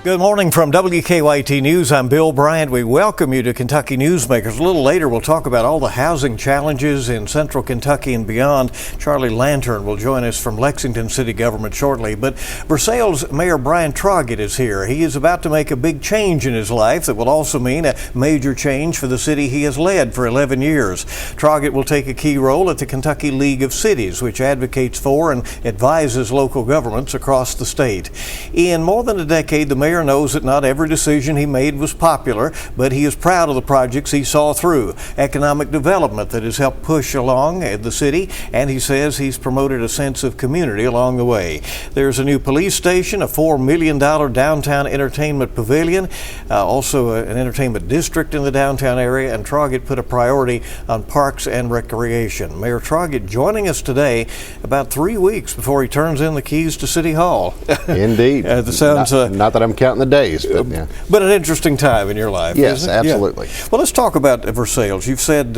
Good morning from WKYT News. I'm Bill Bryant. We welcome you to Kentucky Newsmakers. A little later, we'll talk about all the housing challenges in central Kentucky and beyond. Charlie Lanter will join us from Lexington City Government shortly. But Versailles Mayor Brian Traugott is here. He is about to make a big change in his life that will also mean a major change for the city he has led for 11 years. Traugott will take a key role at the Kentucky League of Cities, which advocates for and advises local governments across the state. In more than a decade, the mayor knows that not every decision he made was popular, but he is proud of the projects he saw through. Economic development that has helped push along the city, and he says he's promoted a sense of community along the way. There's a new police station, a $4 million downtown entertainment pavilion, also an entertainment district in the downtown area, and Traugott put a priority on parks and recreation. Mayor Traugott joining us today about 3 weeks before he turns in the keys to City Hall. Indeed. Not that I'm counting the days, but yeah. But an interesting time in your life. Yes, isn't it? absolutely. Yeah. Well, let's talk about Versailles. You've said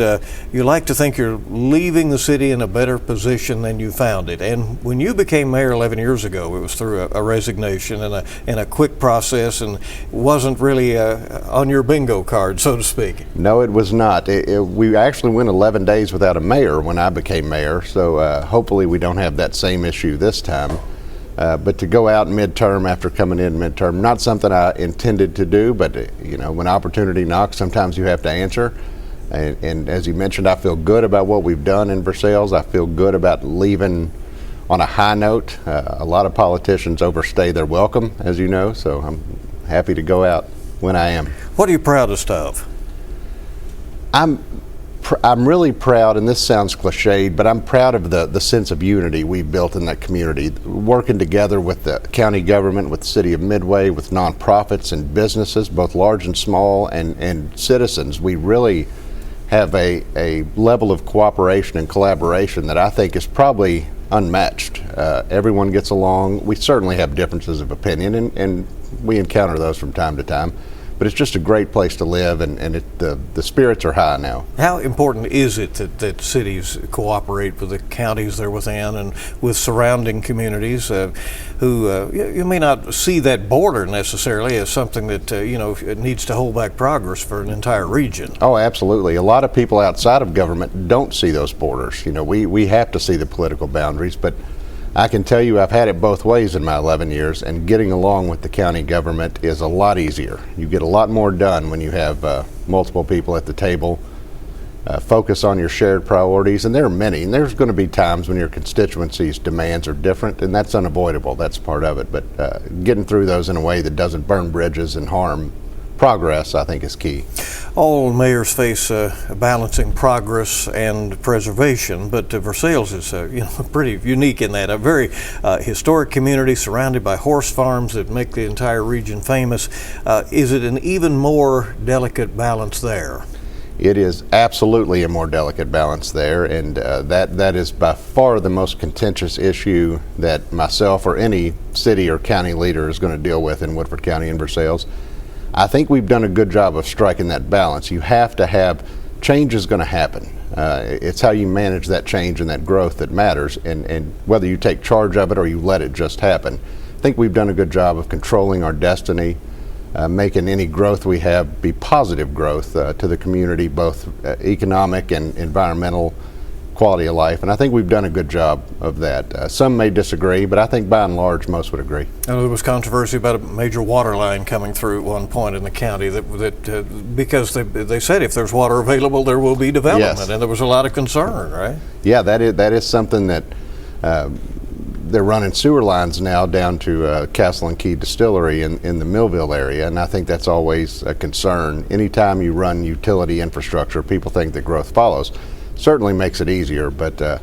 you like to think you're leaving the city in a better position than you found it. And when you became mayor 11 years ago, it was through a resignation and a quick process, and wasn't really on your bingo card, so to speak. No, it was not. We actually went 11 days without a mayor when I became mayor, so hopefully we don't have that same issue this time. But to go out midterm after coming in midterm, not something I intended to do, but you know, when opportunity knocks, sometimes you have to answer. And as you mentioned, I feel good about what we've done in Versailles. I feel good about leaving on a high note. A lot of politicians overstay their welcome, as you know, so I'm happy to go out when I am. What are you proudest of? I'm really proud, and this sounds cliched, but I'm proud of the sense of unity we've built in that community, working together with the county government, with the city of Midway, with nonprofits and businesses, both large and small, and citizens. We really have a level of cooperation and collaboration that I think is probably unmatched. Everyone gets along. We certainly have differences of opinion, and we encounter those from time to time. But it's just a great place to live, and the spirits are high now. How important is it that cities cooperate with the counties they're within and with surrounding communities who you may not see that border necessarily as something that it needs to hold back progress for an entire region? Oh, absolutely. A lot of people outside of government don't see those borders. We have to see the political boundaries, but I can tell you I've had it both ways in my 11 years, and getting along with the county government is a lot easier. You get a lot more done when you have multiple people at the table, focus on your shared priorities, and there are many, and there's going to be times when your constituency's demands are different, and that's unavoidable. That's part of it, but getting through those in a way that doesn't burn bridges and harm progress, I think, is key. All mayors face balancing progress and preservation, but Versailles is pretty unique in that. A very historic community surrounded by horse farms that make the entire region famous. Is it an even more delicate balance there? It is absolutely a more delicate balance there, and that is by far the most contentious issue that myself or any city or county leader is going to deal with in Woodford County and Versailles. I think we've done a good job of striking that balance. You have to have, change is going to happen. It's how you manage that change and that growth that matters, and whether you take charge of it or you let it just happen. I think we've done a good job of controlling our destiny, making any growth we have be positive growth to the community, both economic and environmental quality of life, and I think we've done a good job of that. Some may disagree, but I think by and large most would agree. I know there was controversy about a major water line coming through at one point in the county that because they said if there's water available there will be development. Yes. And there was a lot of concern, right? Yeah, that is something that they're running sewer lines now down to Castle and Key Distillery in the Millville area, and I think that's always a concern. Anytime you run utility infrastructure, people think that growth follows. Certainly makes it easier, but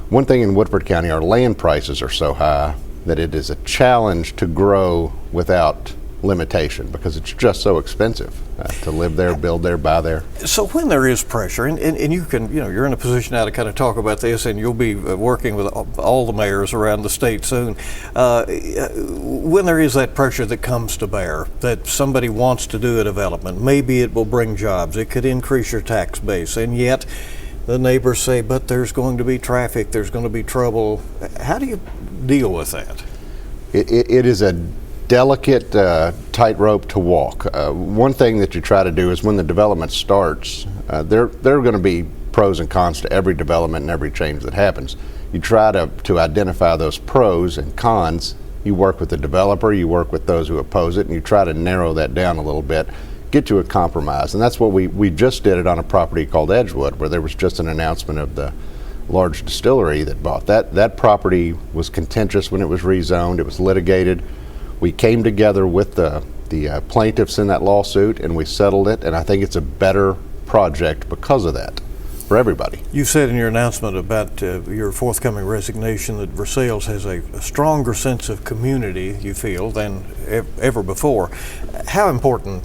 one thing in Woodford County, our land prices are so high that it is a challenge to grow without limitation because it's just so expensive to live there, build there, buy there. So when there is pressure, and you can, you're in a position now to kind of talk about this, and you'll be working with all the mayors around the state soon. When there is that pressure that comes to bear, that somebody wants to do a development, maybe it will bring jobs, it could increase your tax base, and yet the neighbors say, but there's going to be traffic, there's going to be trouble. How do you deal with that? It is a delicate tightrope to walk. One thing that you try to do is when the development starts, there are going to be pros and cons to every development and every change that happens. You try to identify those pros and cons. You work with the developer, you work with those who oppose it, and you try to narrow that down a little bit, get to a compromise. And that's what we just did it on a property called Edgewood, where there was just an announcement of the large distillery that bought that property. Was contentious when it was rezoned. It was litigated. We came together with the plaintiffs in that lawsuit, and we settled it, and I think it's a better project because of that for everybody. You said in your announcement about your forthcoming resignation that Versailles has a stronger sense of community, you feel, than ever before. How important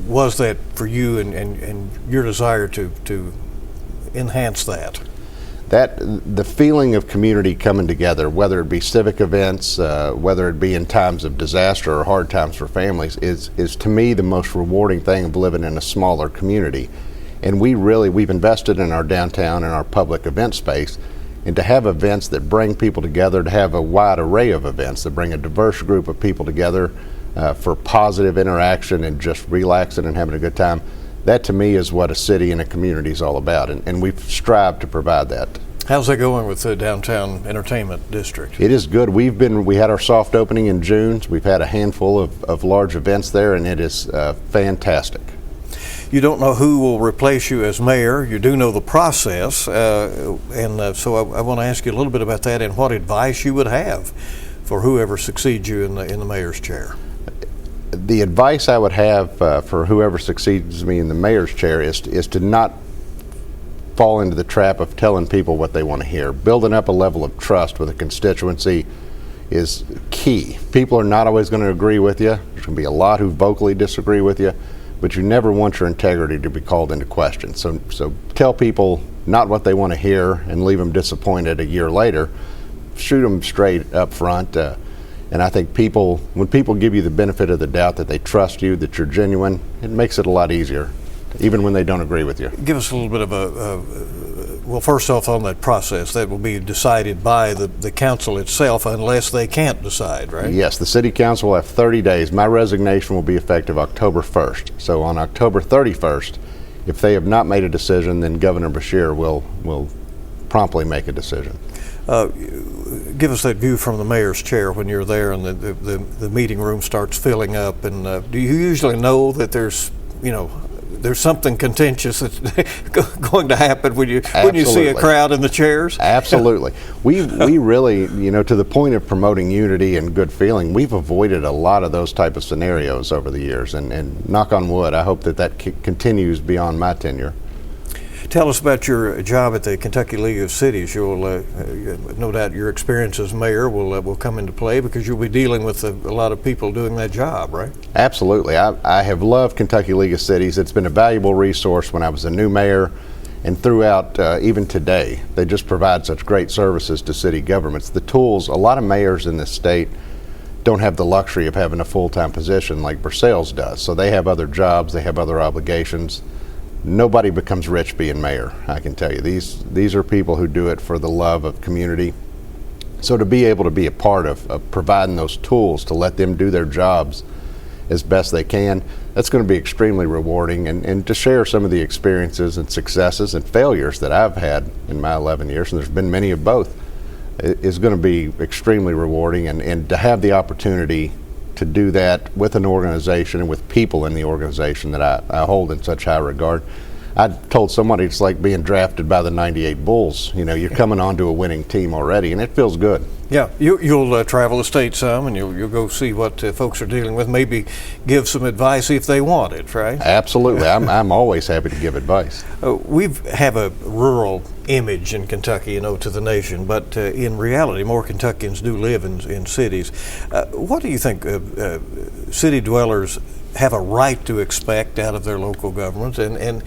was that for you and your desire to enhance that? The feeling of community coming together, whether it be civic events, whether it be in times of disaster or hard times for families, is to me the most rewarding thing of living in a smaller community. And we've invested in our downtown and our public event space, and to have events that bring people together, to have a wide array of events that bring a diverse group of people together for positive interaction and just relaxing and having a good time, that to me is what a city and a community is all about, and we've strived to provide that. How's that going with the downtown entertainment district? It is good. We had our soft opening in June. We've had a handful of large events there, and it is fantastic. You don't know who will replace you as mayor. You do know the process, so I want to ask you a little bit about that and what advice you would have for whoever succeeds you in the mayor's chair. The advice I would have for whoever succeeds me in the mayor's chair is to not fall into the trap of telling people what they want to hear. Building up a level of trust with a constituency is key. People are not always going to agree with you. There's going to be a lot who vocally disagree with you, but you never want your integrity to be called into question. So tell people not what they want to hear and leave them disappointed a year later. Shoot them straight up front. And I think when people give you the benefit of the doubt that they trust you, that you're genuine, it makes it a lot easier, even when they don't agree with you. Give us a little bit of well, first off, on that process, that will be decided by the council itself unless they can't decide, right? Yes, the city council will have 30 days. My resignation will be effective October 1st. So on October 31st, if they have not made a decision, then Governor Beshear will promptly make a decision. Give us that view from the mayor's chair when you're there and the meeting room starts filling up. And do you usually know that there's something contentious that's going to happen when you see a crowd in the chairs? Absolutely. We really, to the point of promoting unity and good feeling, we've avoided a lot of those type of scenarios over the years. And knock on wood, I hope that continues beyond my tenure. Tell us about your job at the Kentucky League of Cities. You'll no doubt your experience as mayor will come into play because you'll be dealing with a lot of people doing that job, right? Absolutely. I have loved Kentucky League of Cities. It's been a valuable resource when I was a new mayor and throughout even today. They just provide such great services to city governments. The tools, a lot of mayors in this state don't have the luxury of having a full-time position like Versailles does. So they have other jobs, they have other obligations. Nobody becomes rich being mayor, I can tell you. These are people who do it for the love of community. So to be able to be a part of providing those tools to let them do their jobs as best they can, that's going to be extremely rewarding. And to share some of the experiences and successes and failures that I've had in my 11 years, and there's been many of both, is going to be extremely rewarding. And to have the opportunity to do that with an organization and with people in the organization that I hold in such high regard. I told somebody it's like being drafted by the '98 Bulls. You're coming onto a winning team already, and it feels good. Yeah, you'll travel the state some, and you'll go see what folks are dealing with. Maybe give some advice if they want it, right? Absolutely, I'm always happy to give advice. We have a rural image in Kentucky, to the nation, but in reality, more Kentuckians do live in cities. What do you think city dwellers have a right to expect out of their local governments, and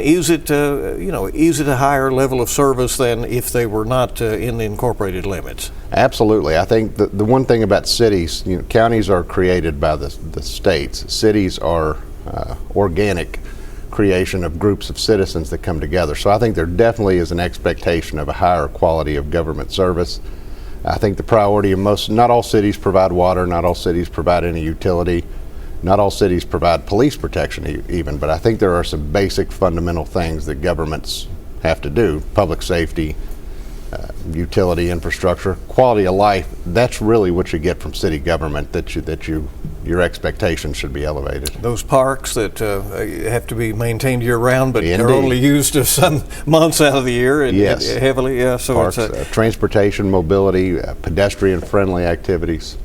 is it a higher level of service than if they were not in the incorporated limits? Absolutely. I think the one thing about cities, counties are created by the states. Cities are organic creation of groups of citizens that come together. So I think there definitely is an expectation of a higher quality of government service. I think the priority of not all cities provide water, not all cities provide any utility, not all cities provide police protection even, but I think there are some basic fundamental things that governments have to do. Public safety, utility infrastructure, quality of life. That's really what you get from city government, your expectations should be elevated. Those parks that have to be maintained year-round, but Indeed. they're only used some months out of the year. Yes. Heavily, yeah. So Parks, it's transportation, mobility, pedestrian-friendly activities.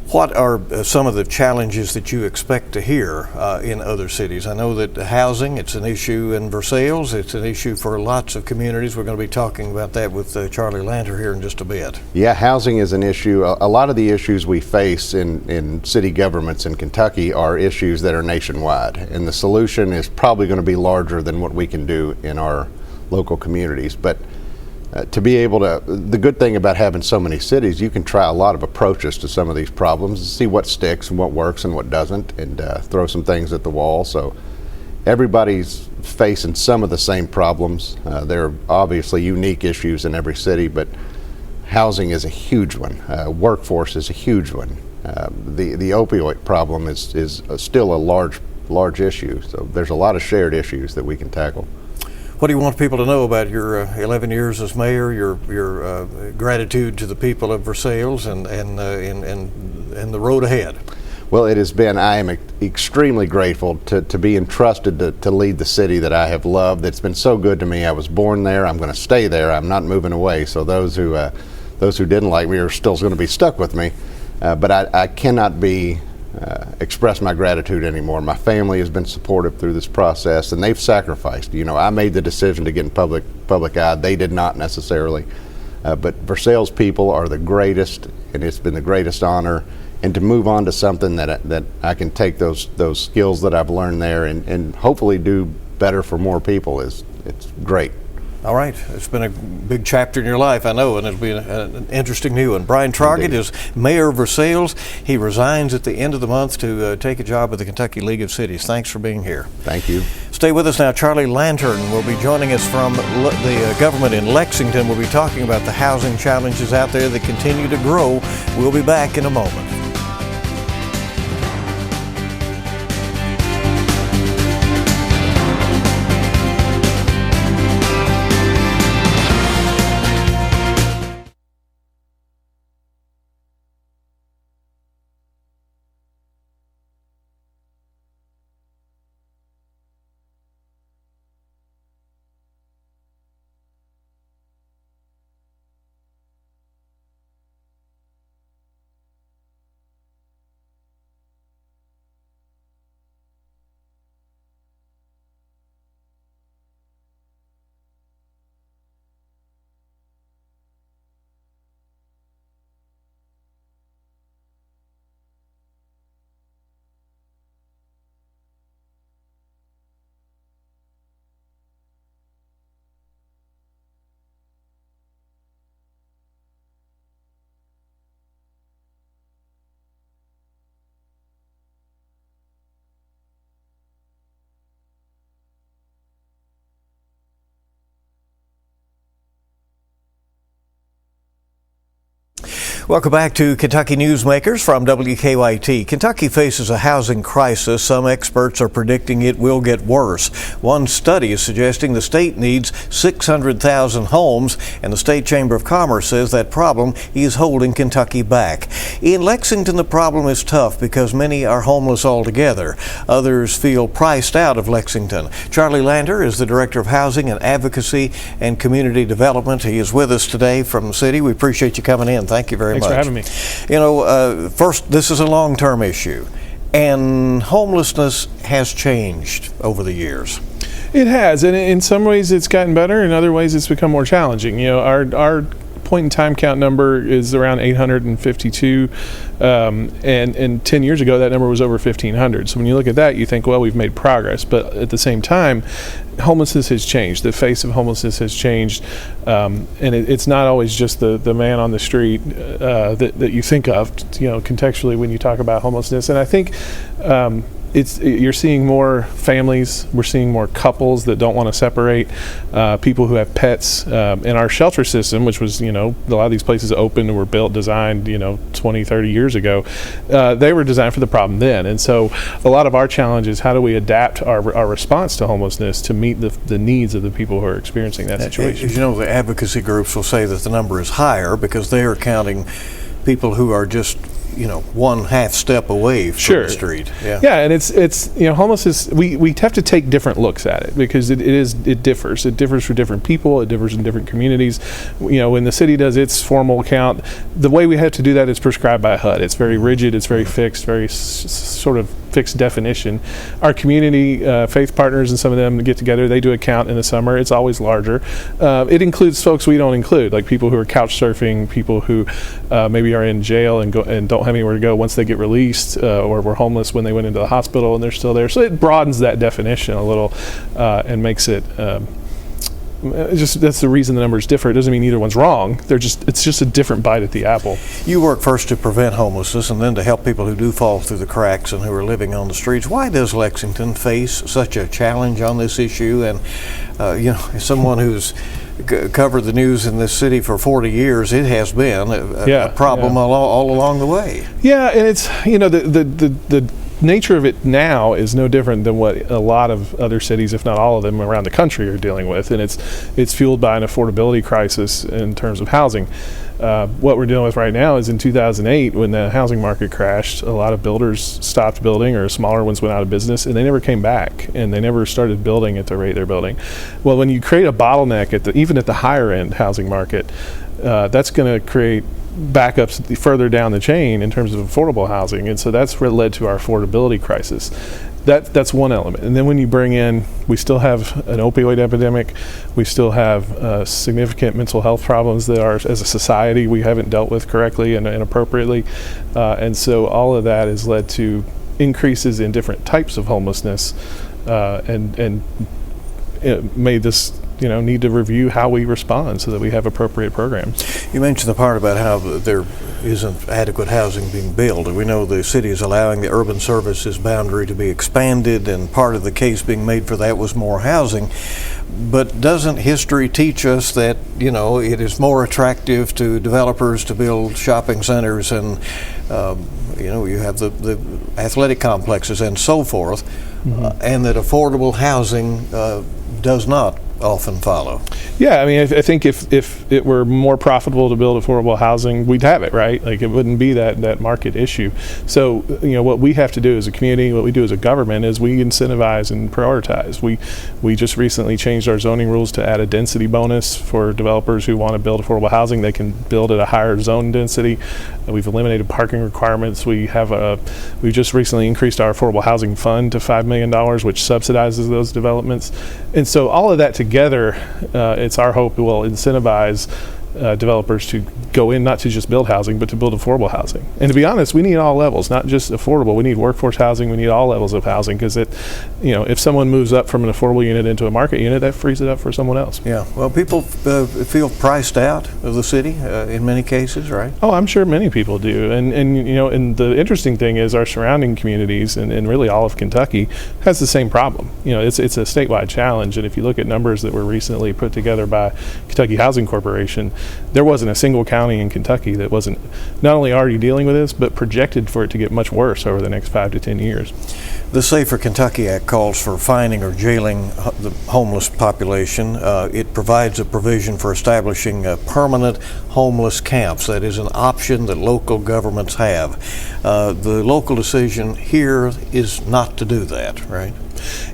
What are some of the challenges that you expect to hear in other cities? I know that housing, it's an issue in Versailles. It's an issue for lots of communities. We're going to be talking about that with Charlie Lanter here in just a bit. Yeah, housing is an issue. A lot of the issues we face in city governments in Kentucky are issues that are nationwide, and the solution is probably going to be larger than what we can do in our local communities. But to be able to, the good thing about having so many cities, you can try a lot of approaches to some of these problems and see what sticks and what works and what doesn't, and throw some things at the wall. So everybody's facing some of the same problems. There are obviously unique issues in every city, but housing is a huge one. Workforce is a huge one. The opioid problem is still a large issue. So there's a lot of shared issues that we can tackle. What do you want people to know about your 11 years as mayor, your gratitude to the people of Versailles, and the road ahead? Well, it has been, I am extremely grateful to be entrusted to lead the city that I have loved. It's been so good to me. I was born there. I'm going to stay there. I'm not moving away. So those who didn't like me are still going to be stuck with me. But I cannot express my gratitude anymore. My family has been supportive through this process, and they've sacrificed. You know, I made the decision to get in public eye. They did not necessarily. But Versailles people are the greatest, and it's been the greatest honor. And to move on to something that I can take those skills that I've learned there and hopefully do better for more people it's great. All right. It's been a big chapter in your life, I know, and it'll be an interesting new one. Brian Traugott is mayor of Versailles. He resigns at the end of the month to take a job with the Kentucky League of Cities. Thanks for being here. Thank you. Stay with us now. Charlie Lanter will be joining us from the government in Lexington. We'll be talking about the housing challenges out there that continue to grow. We'll be back in a moment. Welcome back to Kentucky Newsmakers from WKYT. Kentucky faces a housing crisis. Some experts are predicting it will get worse. One study is suggesting the state needs 600,000 homes, and the State Chamber of Commerce says that problem is holding Kentucky back. In Lexington, the problem is tough because many are homeless altogether. Others feel priced out of Lexington. Charlie Lanter is the Director of Housing and Advocacy and Community Development. He is with us today from the city. We appreciate you coming in. Thank you very much. Thanks for having me. You know, first, this is a long-term issue, and homelessness has changed over the years. It has, and in some ways it's gotten better. In other ways it's become more challenging. You know, our point-in-time count number is around 852, and 10 years ago that number was over 1,500. So when you look at that, you think, well, we've made progress. But at the same time, homelessness has changed. The face of homelessness has changed, and it's not always just the man on the street that you think of, you know, contextually when you talk about homelessness. And I think you're seeing more families. We're seeing more couples that don't want to separate. People who have pets. In our shelter system, which was, a lot of these places opened and were built, designed, 20, 30 years ago. They were designed for the problem then. And so a lot of our challenge is how do we adapt our response to homelessness to meet the needs of the people who are experiencing that situation. As you know, the advocacy groups will say that the number is higher because they are counting people who are just one half step away from the street. Yeah, and it's homelessness. We have to take different looks at it because it differs. It differs for different people. It differs in different communities. When the city does its formal count, the way we have to do that is prescribed by HUD. It's very rigid. It's very fixed. Very sort of fixed definition. Our community faith partners and some of them get together. They do a count in the summer. It's always larger. It includes folks we don't include, like people who are couch surfing, people who maybe are in jail and don't have anywhere to go once they get released, or were homeless when they went into the hospital and they're still there. So it broadens that definition a little and makes it that's the reason the numbers differ. It doesn't mean either one's wrong. It's just a different bite at the apple. You work first to prevent homelessness and then to help people who do fall through the cracks and who are living on the streets. Why does Lexington face such a challenge on this issue? And as someone who's covered the news in this city for 40 years, it has been a problem all along the way. Yeah, and it's the nature of it now is no different than what a lot of other cities, if not all of them around the country, are dealing with, and it's fueled by an affordability crisis in terms of housing. What we're dealing with right now is in 2008, when the housing market crashed, a lot of builders stopped building, or smaller ones went out of business, and they never came back, and they never started building at the rate they're building. Well, when you create a bottleneck even at the higher end housing market, that's going to create backups further down the chain in terms of affordable housing, and so that's what led to our affordability crisis. That's one element. And then when you bring in, we still have an opioid epidemic, we still have significant mental health problems that as a society we haven't dealt with correctly and appropriately, and so all of that has led to increases in different types of homelessness, and it made this need to review how we respond so that we have appropriate programs. You mentioned the part about how there isn't adequate housing being built. We know the city is allowing the urban services boundary to be expanded, and part of the case being made for that was more housing. But doesn't history teach us that, it is more attractive to developers to build shopping centers and, you have the athletic complexes and so forth, and that affordable housing does not often follow? Yeah, I mean, I think if it were more profitable to build affordable housing, we'd have it, right? Like, it wouldn't be that market issue. So, what we have to do as a community, what we do as a government, is we incentivize and prioritize. We just recently changed our zoning rules to add a density bonus for developers who want to build affordable housing. They can build at a higher zone density. We've eliminated parking requirements. We've just recently increased our affordable housing fund to $5 million, which subsidizes those developments. And so all of that together, it's our hope will incentivize developers to go in, not to just build housing, but to build affordable housing. And to be honest, we need all levels, not just affordable. We need workforce housing. We need all levels of housing, because if someone moves up from an affordable unit into a market unit, that frees it up for someone else. Yeah. Well, people feel priced out of the city in many cases, right? Oh, I'm sure many people do. And the interesting thing is our surrounding communities and really all of Kentucky has the same problem. It's a statewide challenge. And if you look at numbers that were recently put together by Kentucky Housing Corporation, there wasn't a single county in Kentucky that wasn't not only already dealing with this, but projected for it to get much worse over the next 5 to 10 years. The Safer Kentucky Act calls for fining or jailing the homeless population. It provides a provision for establishing permanent homeless camps. That is an option that local governments have. The local decision here is not to do that, right?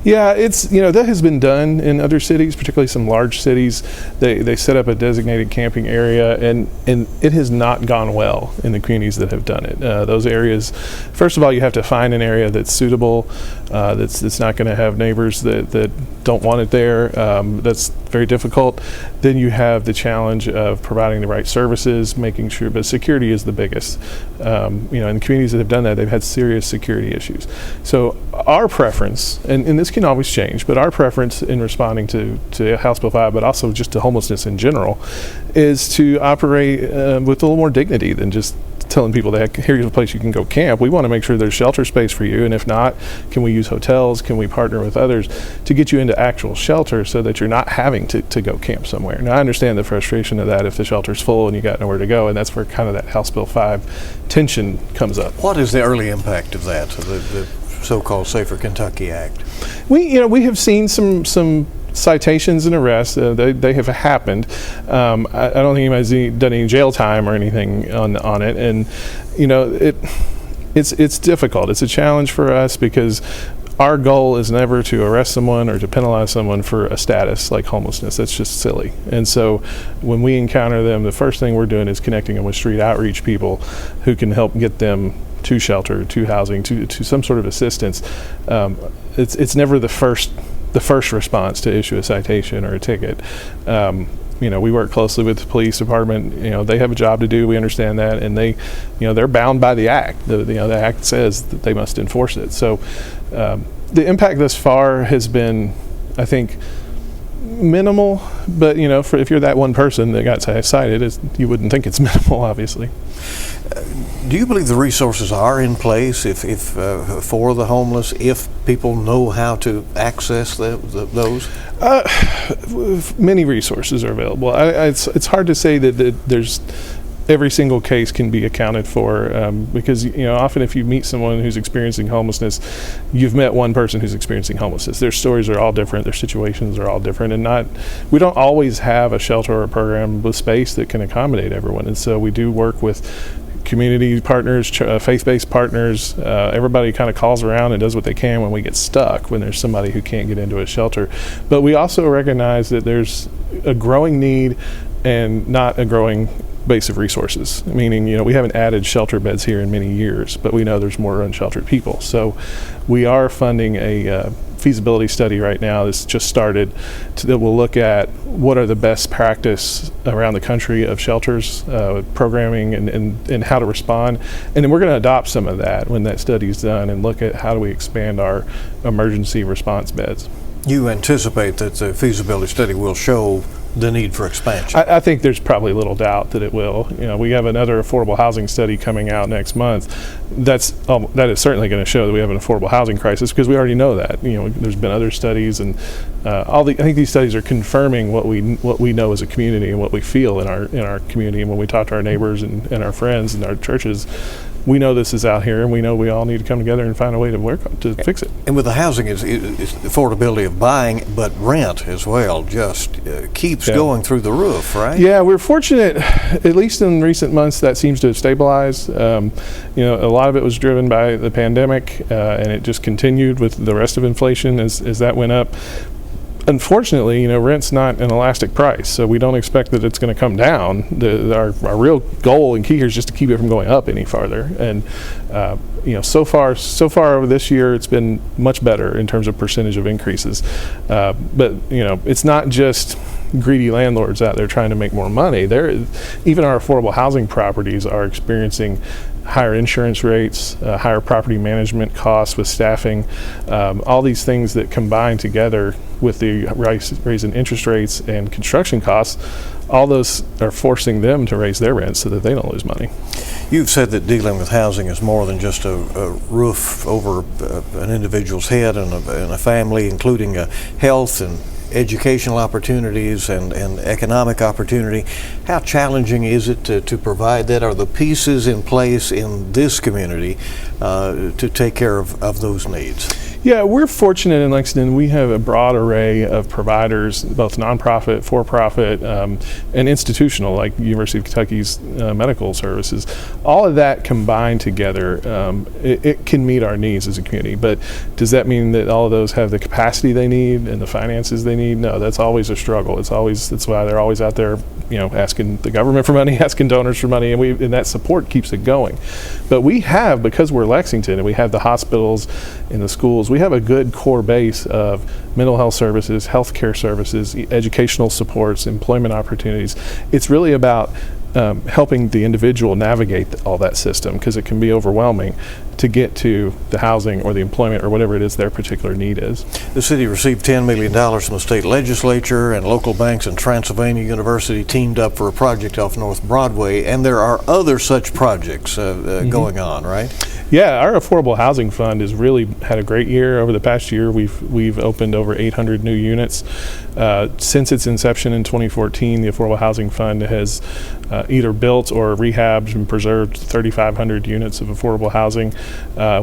Yeah, that has been done in other cities, particularly some large cities. They set up a designated camping area, and it has not gone well in the communities that have done it. Those areas, first of all, you have to find an area that's suitable, that's not going to have neighbors that don't want it there. That's very difficult. Then you have the challenge of providing the right services, making sure, but security is the biggest. In communities that have done that, they've had serious security issues. So our preference, and this can always change, but our preference in responding to House Bill 5, but also just to homelessness in general, is to operate with a little more dignity than just telling people that here's a place you can go camp. We want to make sure there's shelter space for you, and if not, can we use hotels? Can we partner with others to get you into actual shelter so that you're not having to go camp somewhere? Now, I understand the frustration of that if the shelter's full and you got nowhere to go, and that's where kind of that House Bill 5 tension comes up. What is the early impact of that, the so-called Safer Kentucky Act? We have seen some citations and arrests. They have happened. I don't think anybody's done any jail time or anything on it, and it's difficult. It's a challenge for us because our goal is never to arrest someone or to penalize someone for a status like homelessness. That's just silly. And so when we encounter them, the first thing we're doing is connecting them with street outreach people who can help get them to shelter, to housing, to some sort of assistance. It's never the first response to issue a citation or a ticket. We work closely with the police department. They have a job to do. We understand that, and they're bound by the act. The act says that they must enforce it. So the impact thus far has been, I think, minimal. But if you're that one person that got cited, you wouldn't think it's minimal, obviously. Do you believe the resources are in place if for the homeless, if people know how to access those? Many resources are available. It's hard to say that there's every single case can be accounted for because often if you meet someone who's experiencing homelessness, you've met one person who's experiencing homelessness. Their stories are all different, their situations are all different, and we don't always have a shelter or a program with space that can accommodate everyone. And so we do work with community partners, faith-based partners. Everybody kind of calls around and does what they can when we get stuck, when there's somebody who can't get into a shelter. But we also recognize that there's a growing need and not a growing base of resources, meaning we haven't added shelter beds here in many years, but we know there's more unsheltered people. So we are funding a feasibility study right now that's just started that will look at what are the best practice around the country of shelters, programming, and how to respond. And then we're going to adopt some of that when that study's done and look at how do we expand our emergency response beds. You anticipate that the feasibility study will show the need for expansion? I think there's probably little doubt that it will. We have another affordable housing study coming out next month. That is certainly going to show that we have an affordable housing crisis because we already know that. There's been other studies, and I think these studies are confirming what we know as a community and what we feel in our community. And when we talk to our neighbors and our friends and our churches, we know this is out here, and we know we all need to come together and find a way to fix it. And with the housing, it's affordability of buying, but rent as well just keeps going through the roof, right? Yeah, we're fortunate, at least in recent months, that seems to have stabilized. A lot of it was driven by the pandemic, and it just continued with the rest of inflation as that went up. Unfortunately, rent's not an elastic price, so we don't expect that it's going to come down. Our real goal and key here is just to keep it from going up any farther. And so far over this year, it's been much better in terms of percentage of increases. But it's not just greedy landlords out there trying to make more money. Even our affordable housing properties are experiencing higher insurance rates, higher property management costs with staffing, all these things that combine together with the rise in interest rates and construction costs, all those are forcing them to raise their rents so that they don't lose money. You've said that dealing with housing is more than just a roof over an individual's head and a family, including health and educational opportunities and economic opportunity. How challenging is it to provide that? Are the pieces in place in this community to take care of those needs? Yeah, we're fortunate in Lexington. We have a broad array of providers, both nonprofit, for-profit, and institutional, like University of Kentucky's medical services. All of that combined together, it can meet our needs as a community. But does that mean that all of those have the capacity they need and the finances they need? No, that's always a struggle. That's why they're always out there, asking the government for money, asking donors for money, and that support keeps it going. But we have, because we're Lexington and we have the hospitals and the schools, we have a good core base of mental health services, healthcare services, educational supports, employment opportunities. It's really about helping the individual navigate all that system, because it can be overwhelming to get to the housing or the employment or whatever it is their particular need is. The city received $10 million from the state legislature, and local banks and Transylvania University teamed up for a project off North Broadway, and there are other such projects going on, right? Yeah, our affordable housing fund has really had a great year. Over the past year, we've opened over 800 new units. Since its inception in 2014, the Affordable Housing Fund has either built or rehabbed and preserved 3,500 units of affordable housing.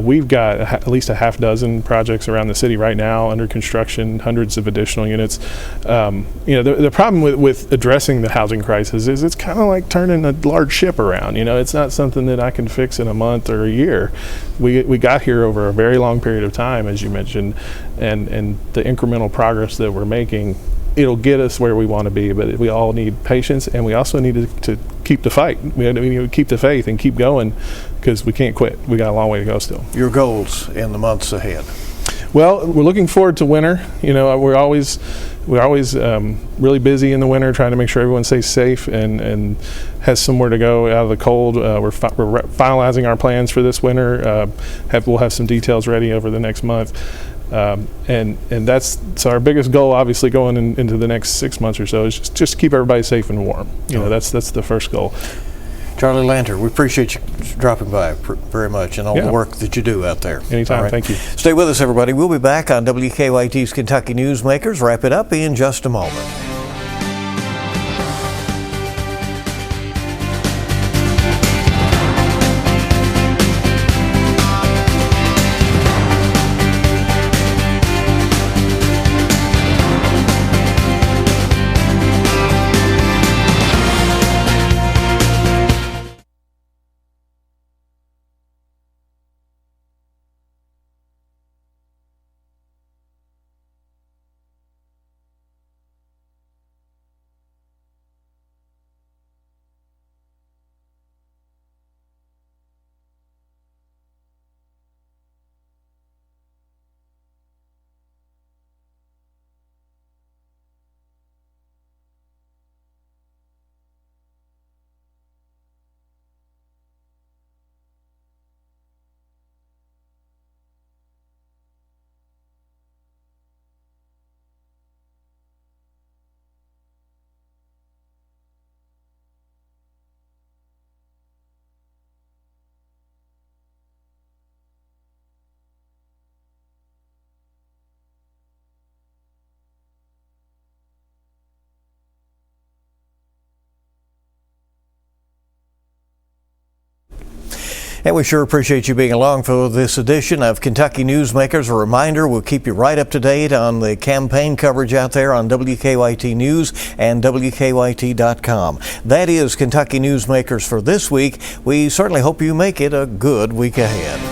We've got at least a half dozen projects around the city right now under construction, hundreds of additional units. The problem with addressing the housing crisis is it's kind of like turning a large ship around. It's not something that I can fix in a month or a year. We got here over a very long period of time, as you mentioned, and the incremental progress that we're making, it'll get us where we want to be, but we all need patience, and we also need to keep the fight. We need to keep the faith and keep going, because we can't quit. We got a long way to go still. Your goals in the months ahead? Well, we're looking forward to winter. We're always really busy in the winter, trying to make sure everyone stays safe and has somewhere to go out of the cold. We're finalizing our plans for this winter. We'll have some details ready over the next month. And that's our biggest goal, obviously, going into the next 6 months or so, is just keep everybody safe and warm. That's the first goal. Charlie Lanter, we appreciate you dropping by very much, and all the work that you do out there. Anytime. Right. Thank you. Stay with us, everybody. We'll be back on WKYT's Kentucky Newsmakers. Wrap it up in just a moment. And we sure appreciate you being along for this edition of Kentucky Newsmakers. A reminder, we'll keep you right up to date on the campaign coverage out there on WKYT News and WKYT.com. That is Kentucky Newsmakers for this week. We certainly hope you make it a good week ahead.